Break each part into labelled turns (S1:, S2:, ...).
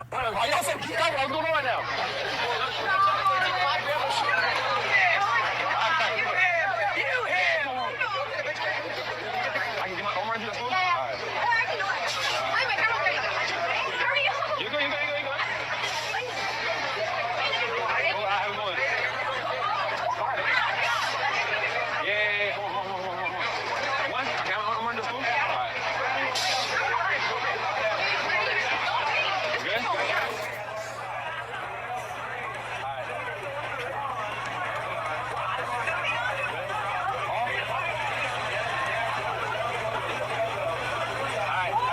S1: Why y'all so geeked out? What's going on right now? I can get my own run to the school? All right. You go. Oh, how we going? Yeah. Hold on. One? I got my own run to school? All right. Good? All right.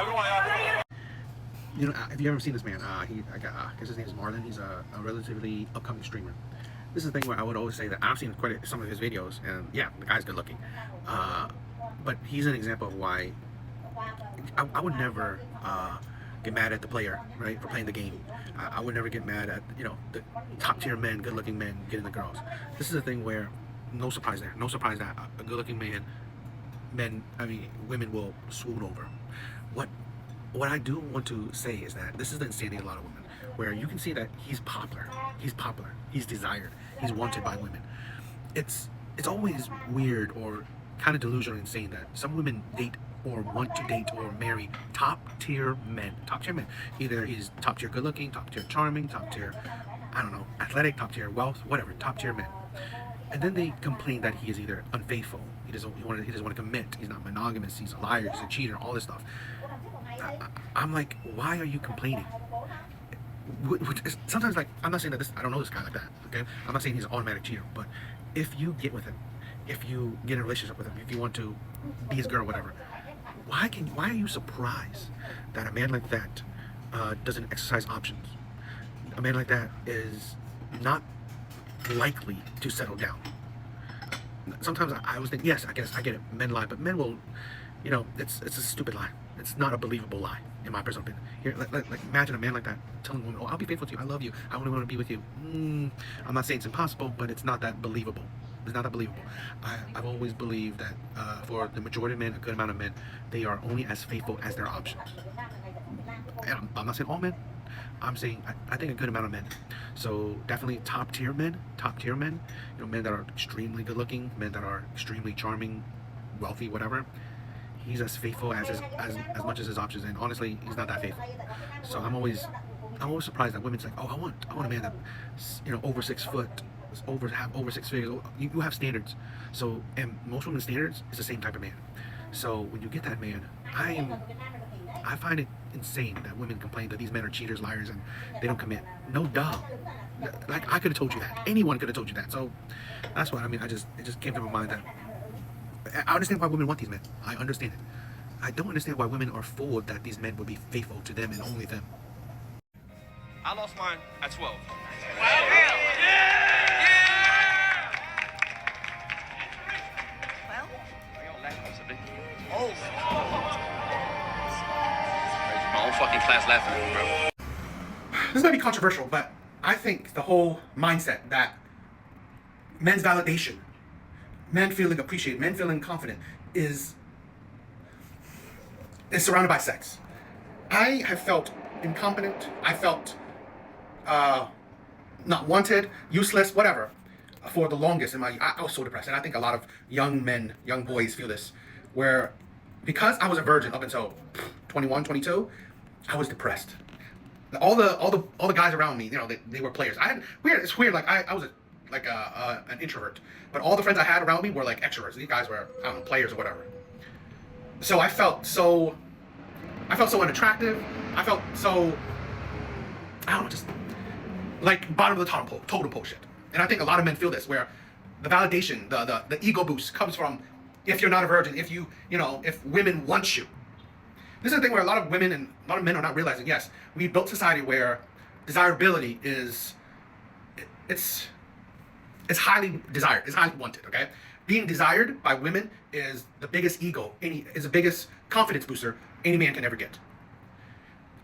S1: Everyone,
S2: You know, if you ever seen this man, I guess his name is Marlon. He's a relatively upcoming streamer. This is the thing where I would always say that I've seen some of his videos, and yeah, the guy's good looking. But he's an example of why I would never get mad at the player, right, for playing the game. I would never get mad at, the top tier men, good looking men getting the girls. This is a thing where no surprise there. No surprise that a good looking women will swoon over. What I do want to say is that this is the insanity of a lot of women, where you can see that he's popular, he's desired, he's wanted by women. It's always weird or kind of delusional and insane that some women date or want to date or marry top tier men. Either he's top tier good looking, top tier charming, top tier, I don't know, athletic, top tier wealth, whatever, top tier men. And then they complain that he is either unfaithful, he doesn't want to commit, he's not monogamous, he's a liar, he's a cheater, all this stuff. I'm like, why are you complaining? Sometimes, like, I'm not saying that I don't know this guy like that, okay? I'm not saying he's an automatic cheater, but if you get with him, if you get in a relationship with him, if you want to be his girl, whatever, why are you surprised that a man like that doesn't exercise options? A man like that is not likely to settle down. Sometimes I always think, yes, I guess I get it, men lie, but men will, it's a stupid lie. It's not a believable lie, in my personal opinion. Here, like imagine a man like that telling a woman, "Oh, I'll be faithful to you. I love you. I only want to be with you." I'm not saying it's impossible, but it's not that believable. It's not that believable. I've always believed that for the majority of men, a good amount of men, they are only as faithful as their options. And I'm not saying all men. I'm saying I think a good amount of men. So definitely top tier men, men that are extremely good looking, men that are extremely charming, wealthy, whatever. He's as faithful as much as his options, and honestly, he's not that faithful. So I'm always surprised that women's like, oh, I want a man that, over 6 foot, over 6 figures. You have standards. So, and most women's standards is the same type of man. So when you get that man, I find it insane that women complain that these men are cheaters, liars, and they don't commit. No, duh. Like, I could have told you that. Anyone could have told you that. So that's what I mean. It just came to my mind that I understand why women want these men. I understand it. I don't understand why women are fooled that these men would be faithful to them and only them.
S1: I lost mine at 12. Oh. My own fucking class laughing at me, bro.
S2: This might be controversial, but I think the whole mindset that men's validation, men feeling appreciated, men feeling confident is surrounded by sex. I have felt incompetent. I felt not wanted, useless, whatever, for the longest in my. I was so depressed, and I think a lot of young men, young boys feel this, where because I was a virgin up until 21, 22, I was depressed. All the guys around me, they were players. It's weird. Like I was an introvert, but all the friends I had around me were like extroverts. These guys were, I don't know, players or whatever. So I felt so unattractive. I felt so, I don't know, just like bottom of the totem pole shit. And I think a lot of men feel this, where the validation, the ego boost comes from if you're not a virgin, if women want you. This is the thing where a lot of women and a lot of men are not realizing, yes, we built society where desirability is, it's highly desired, it's highly wanted, okay? Being desired by women is the biggest is the biggest confidence booster any man can ever get.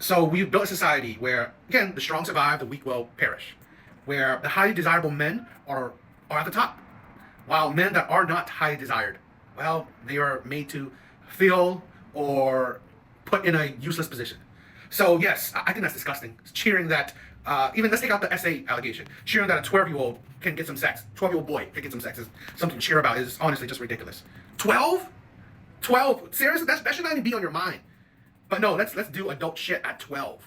S2: So we've built a society where, again, the strong survive, the weak will perish. Where the highly desirable men are at the top, while men that are not highly desired, well, they are made to feel or put in a useless position. So yes, I think that's disgusting. Cheering that, even let's take out the SA allegation. Cheering that a 12-year-old can get some sex, 12-year-old boy can get some sex is something to cheer about. Is honestly just ridiculous. 12? 12? Seriously, that should not even be on your mind. But no, let's do adult shit at 12.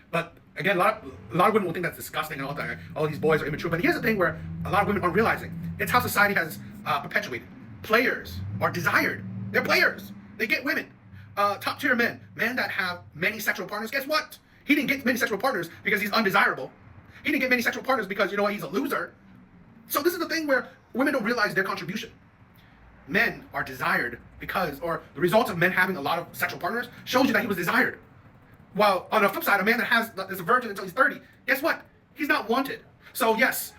S2: But again, a lot of women will think that's disgusting and all that. All these boys are immature. But here's the thing where a lot of women aren't realizing. It's how society has perpetuated. Players are desired. They're players. They get women. Top tier men that have many sexual partners. Guess what? He didn't get many sexual partners because he's undesirable. He didn't get many sexual partners because, you know what, he's a loser. So this is the thing where women don't realize their contribution. Men are desired because, or the results of men having a lot of sexual partners shows you that he was desired. While on the flip side, a man that is a virgin until he's 30, guess what? He's not wanted. So yes,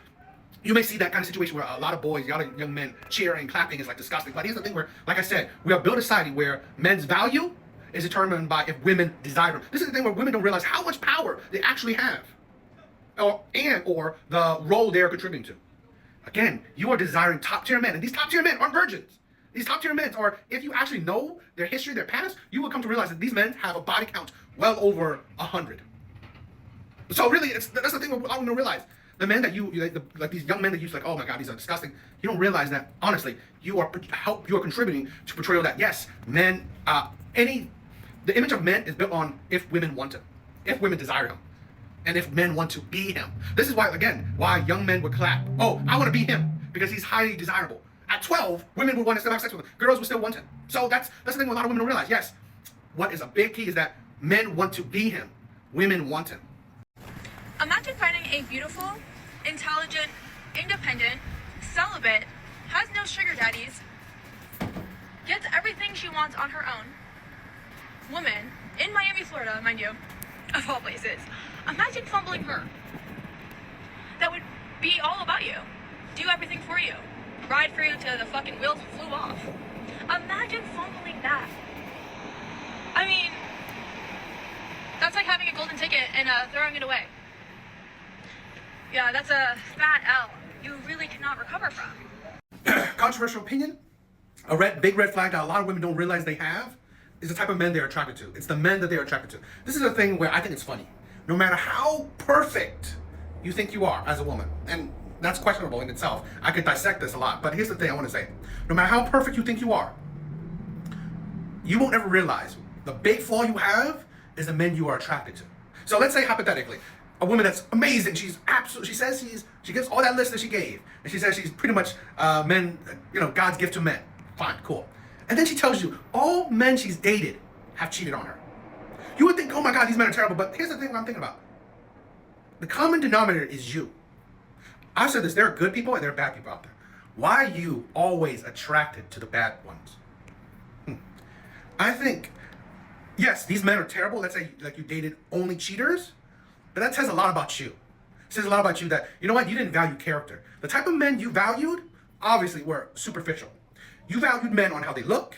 S2: you may see that kind of situation where a lot of boys, a lot of young men cheering, clapping is like disgusting. But here's the thing where, like I said, we have built a society where men's value is determined by if women desire them. This is the thing where women don't realize how much power they actually have, or the role they are contributing to. Again, you are desiring top tier men, and these top tier men aren't virgins. These top tier men are, if you actually know their history, their past, you will come to realize that these men have a body count well over 100. So really, that's the thing I want to realize. The men that like these young men that you like, oh my God, these are disgusting. You don't realize that honestly, you are contributing to portrayal that yes, men, the image of men is built on if women want him, if women desire him, and if men want to be him. This is why, again, why young men would clap. Oh, I want to be him because he's highly desirable. At 12, women would want to still have sex with him. Girls would still want him. So that's the thing a lot of women don't realize. Yes, what is a big key is that men want to be him. Women want him.
S3: Imagine finding a beautiful, intelligent, independent, celibate, has no sugar daddies, gets everything she wants on her own woman in Miami, Florida, mind you, of all places. Imagine fumbling her. That would be all about you. Do everything for you. Ride for you till the fucking wheels flew off. Imagine fumbling that. I mean, that's like having a golden ticket and throwing it away. Yeah, that's a fat L you really cannot recover from.
S2: Controversial opinion, big red flag that a lot of women don't realize they have is the type of men they're attracted to. It's the men that they're attracted to. This is a thing where I think it's funny. No matter how perfect you think you are as a woman, and that's questionable in itself. I could dissect this a lot, but here's the thing I want to say. No matter how perfect you think you are, you won't ever realize the big flaw you have is the men you are attracted to. So let's say hypothetically, a woman that's amazing, she gives all that list that she gave, and she says she's pretty much men, God's gift to men. Fine, cool. And then she tells you all men she's dated have cheated on her. You would think, oh my God, these men are terrible, but here's the thing I'm thinking about. The common denominator is you. I've said this, there are good people and there are bad people out there. Why are you always attracted to the bad ones? I think, yes, these men are terrible. Let's say like you dated only cheaters, but that says a lot about you. It says a lot about you that, you know what, you didn't value character. The type of men you valued, obviously, were superficial. You valued men on how they look,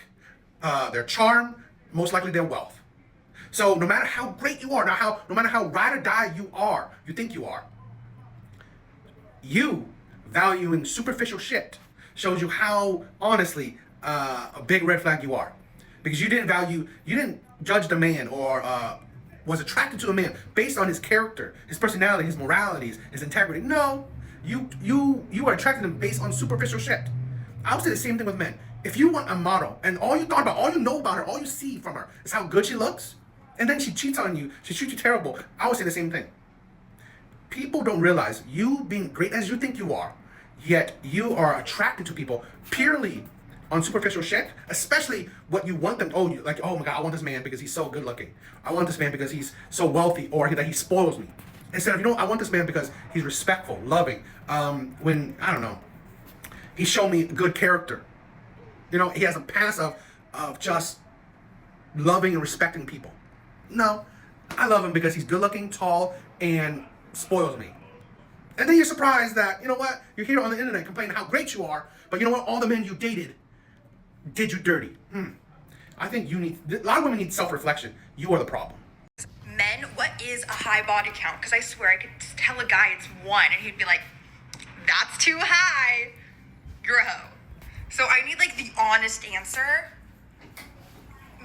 S2: their charm, most likely their wealth. So no matter how great you are, no matter how ride or die you think you are, you valuing superficial shit shows you how, honestly, a big red flag you are. Because you didn't judge the man or was attracted to a man based on his character, his personality, his moralities, his integrity. No, you are attracted to him based on superficial shit. I would say the same thing with men. If you want a model and all you know about her, all you see from her is how good she looks, and then she cheats on you, she treats you terrible, I would say the same thing. People don't realize you being great as you think you are, yet you are attracted to people purely on superficial shit, especially what you want them. Oh my God, I want this man because he's so good looking. I want this man because he's so wealthy, or that he spoils me. Instead of, I want this man because he's respectful, loving. He showed me good character. He has a past of just loving and respecting people. No, I love him because he's good looking, tall, and spoils me. And then you're surprised that, you're here on the internet complaining how great you are, but all the men you dated did you dirty. I think a lot of women need self-reflection. You are the problem.
S4: Men, what is a high body count? Because I swear I could just tell a guy it's 1 and he'd be like, that's too high. You're a hoe. So I need the honest answer.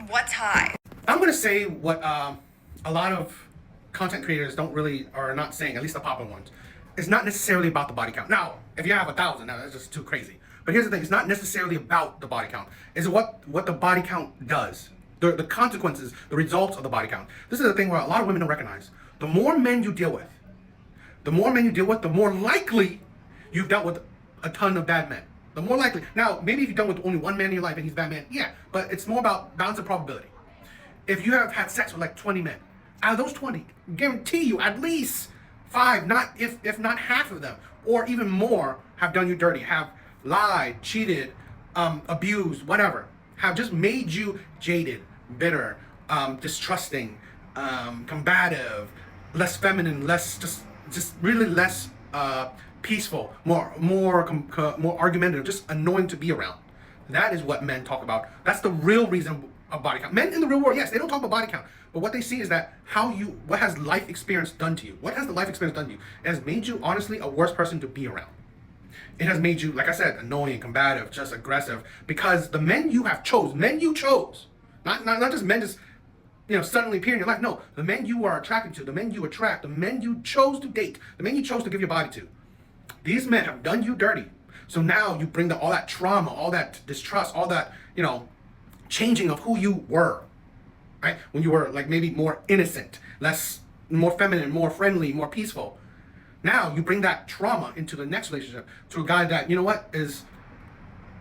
S4: What's high?
S2: I'm gonna say what a lot of content creators don't really are not saying, at least the popular ones. It's not necessarily about the body count. Now, if you have 1,000, now that's just too crazy. But here's the thing: it's not necessarily about the body count. It's what the body count does, the consequences, the results of the body count. This is the thing where a lot of women don't recognize. The more men you deal with, the more likely you've dealt with a ton of bad men. The more likely. Now, maybe if you've done with only one man in your life and he's a bad man, yeah. But it's more about balance of probability. If you have had sex with like 20 men, out of those 20, guarantee you at least 5, not if not half of them, or even more, have done you dirty, have lied, cheated, abused, whatever, have just made you jaded, bitter, distrusting, combative, less feminine, less just really less peaceful, more argumentative, just annoying to be around. That is what men talk about. That's the real reason of body count. Men in the real world, yes, they don't talk about body count, but what they see is that what has life experience done to you? What has the life experience done to you? It has made you honestly a worse person to be around. It has made you, like I said, annoying, combative, just aggressive, because the men you chose, not just men just suddenly appear in your life. No, the men you are attracted to, the men you attract, the men you chose to date, the men you chose to give your body to. These men have done you dirty. So now you bring all that trauma, all that distrust, all that, changing of who you were, right? When you were like maybe more innocent, more feminine, more friendly, more peaceful. Now you bring that trauma into the next relationship to a guy that,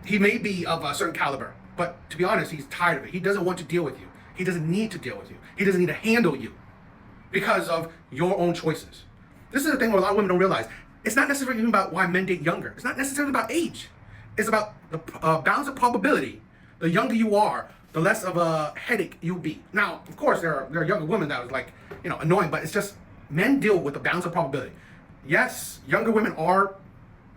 S2: he may be of a certain caliber, but to be honest, he's tired of it. He doesn't want to deal with you. He doesn't need to deal with you. He doesn't need to handle you because of your own choices. This is the thing where a lot of women don't realize. It's not necessarily even about why men date younger. It's not necessarily about age. It's about the balance of probability. The younger you are, the less of a headache you'll be. Now, of course, there are younger women that was like, annoying, but it's just men deal with the balance of probability. Yes, younger women are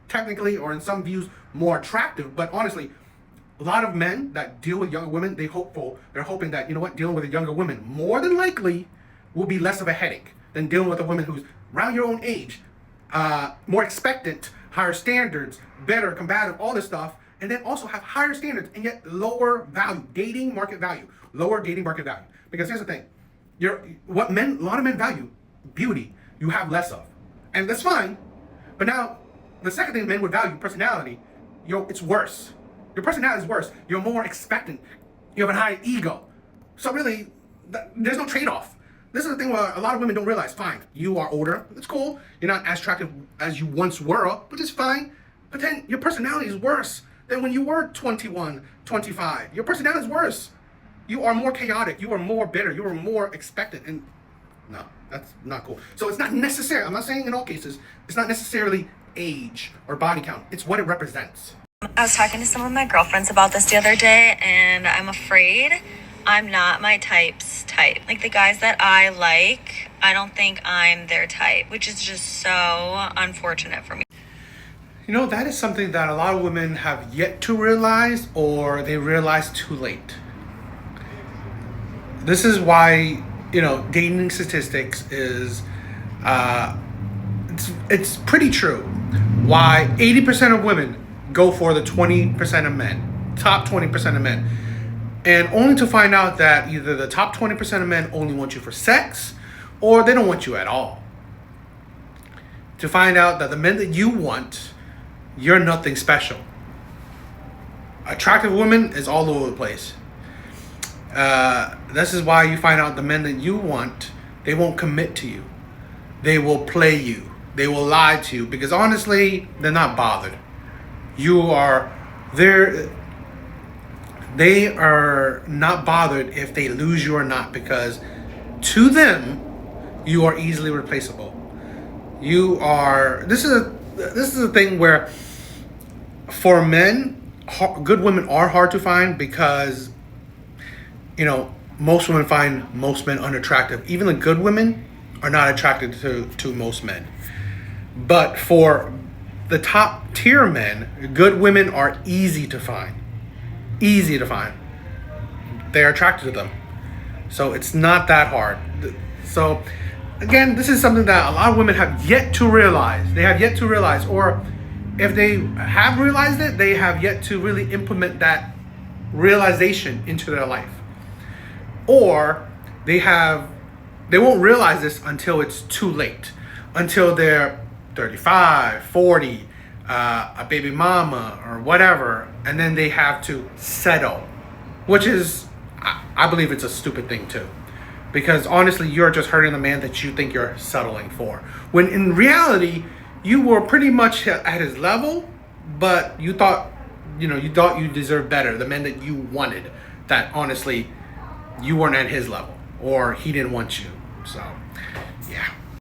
S2: technically, or in some views, more attractive, but honestly, a lot of men that deal with younger women, they're hoping that, dealing with a younger woman more than likely will be less of a headache than dealing with a woman who's around your own age, more expectant, higher standards, better, combative, all this stuff, and then also have higher standards and yet lower value, lower dating market value. Because here's the thing, a lot of men value beauty, you have less of. And that's fine, but now, the second thing men would value, personality, it's worse. Your personality is worse. You're more expectant. You have a high ego. So really, there's no trade-off. This is the thing where a lot of women don't realize. Fine, you are older. It's cool. You're not as attractive as you once were, but it's fine. But then your personality is worse than when you were 21, 25. Your personality is worse. You are more chaotic. You are more bitter. You are more expectant. And no, that's not cool. So it's not necessary. I'm not saying in all cases. It's not necessarily age or body count. It's what it represents.
S5: I was talking to some of my girlfriends about this the other day, and I'm afraid I'm not my type's type. Like, the guys that I like, I don't think I'm their type, which is just so unfortunate for me.
S2: That is something that a lot of women have yet to realize, or they realize too late. This is why, dating statistics is, it's pretty true. Why 80% of women go for the 20% of men, top 20% of men. And only to find out that either the top 20% of men only want you for sex, or they don't want you at all. To find out that the men that you want, you're nothing special. Attractive women is all over the place. This is why you find out the men that you want, they won't commit to you. They will play you. They will lie to you, because honestly, they're not bothered. They are not bothered if they lose you or not, because to them, you are easily replaceable. This is a thing where for men, good women are hard to find, because most women find most men unattractive. Even the good women are not attracted to most men. But for the top tier men, good women are easy to find. They're attracted to them. So it's not that hard. So again, this is something that a lot of women have yet to realize. Or if they have realized it, they have yet to really implement that realization into their life. or they won't realize this until it's too late, until they're 35, 40, a baby mama or whatever, and then they have to settle, which is, I believe it's a stupid thing too. Because honestly, you're just hurting the man that you think you're settling for. When in reality, you were pretty much at his level, but you thought you deserved better. The man that you wanted, that honestly, you weren't at his level, or he didn't want you. So, yeah.